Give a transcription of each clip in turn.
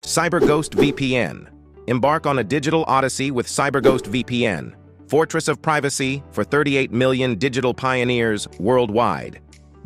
Cyber Ghost VPN. Embark on a digital odyssey with Cyber Ghost VPN, fortress of privacy for 38 million digital pioneers worldwide.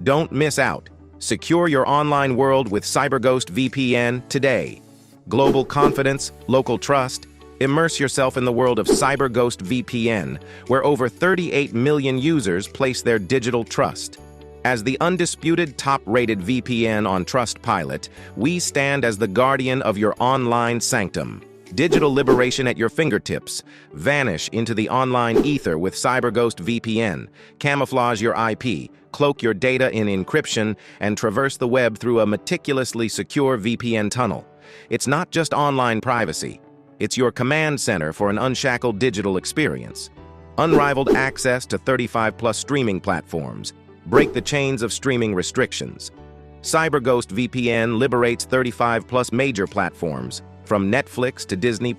Don't miss out. Secure your online world with Cyber Ghost VPN today. Global confidence, local trust. Immerse yourself in the world of Cyber Ghost VPN, where over 38 million users place their digital trust. As the undisputed top-rated VPN on Trustpilot, we stand as the guardian of your online sanctum. Digital liberation at your fingertips. Vanish into the online ether with Cyber Ghost VPN. Camouflage your IP, cloak your data in encryption, and traverse the web through a meticulously secure VPN tunnel. It's not just online privacy. It's your command center for an unshackled digital experience. Unrivaled access to 35+ streaming platforms. Break the chains of streaming restrictions. Cyber Ghost VPN liberates 35+ major platforms, from Netflix to Disney+,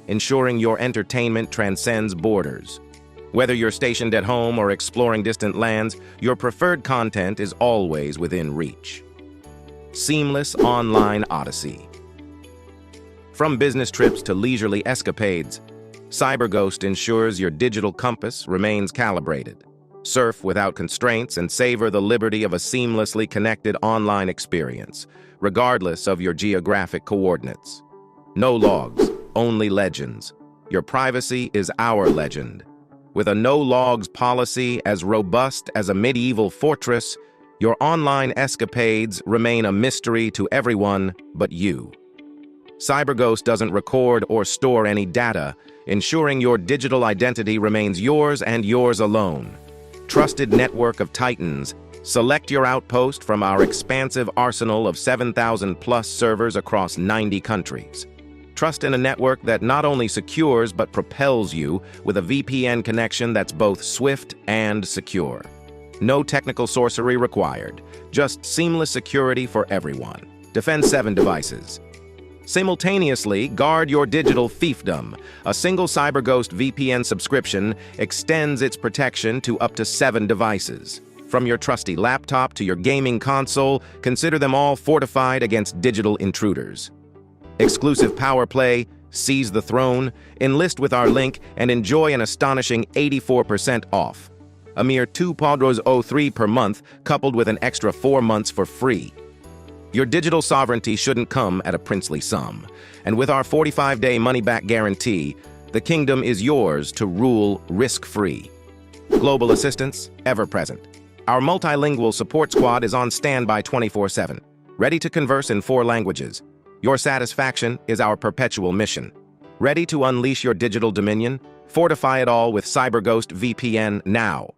ensuring your entertainment transcends borders. Whether you're stationed at home or exploring distant lands, your preferred content is always within reach. Seamless online odyssey. From business trips to leisurely escapades, Cyber Ghost ensures your digital compass remains calibrated. Surf without constraints and savor the liberty of a seamlessly connected online experience, regardless of your geographic coordinates. No logs, only legends. Your privacy is our legend. With a no-logs policy as robust as a medieval fortress, your online escapades remain a mystery to everyone but you. Cyber Ghost doesn't record or store any data, ensuring your digital identity remains yours and yours alone. Trusted network of titans, select your outpost from our expansive arsenal of 7,000+ servers across 90 countries. Trust in a network that not only secures but propels you with a VPN connection that's both swift and secure. No technical sorcery required, just seamless security for everyone. Defend 7 devices. Simultaneously, guard your digital fiefdom. A single Cyber Ghost VPN subscription extends its protection to up to 7 devices. From your trusty laptop to your gaming console, consider them all fortified against digital intruders. Exclusive power play, seize the throne, enlist with our link, and enjoy an astonishing 84% off. A mere €2.03 per month, coupled with an extra 4 months for free. Your digital sovereignty shouldn't come at a princely sum. And with our 45-day money-back guarantee, the kingdom is yours to rule risk-free. Global assistance, ever present. Our multilingual support squad is on standby 24/7, ready to converse in 4 languages. Your satisfaction is our perpetual mission. Ready to unleash your digital dominion? Fortify it all with Cyber Ghost VPN now.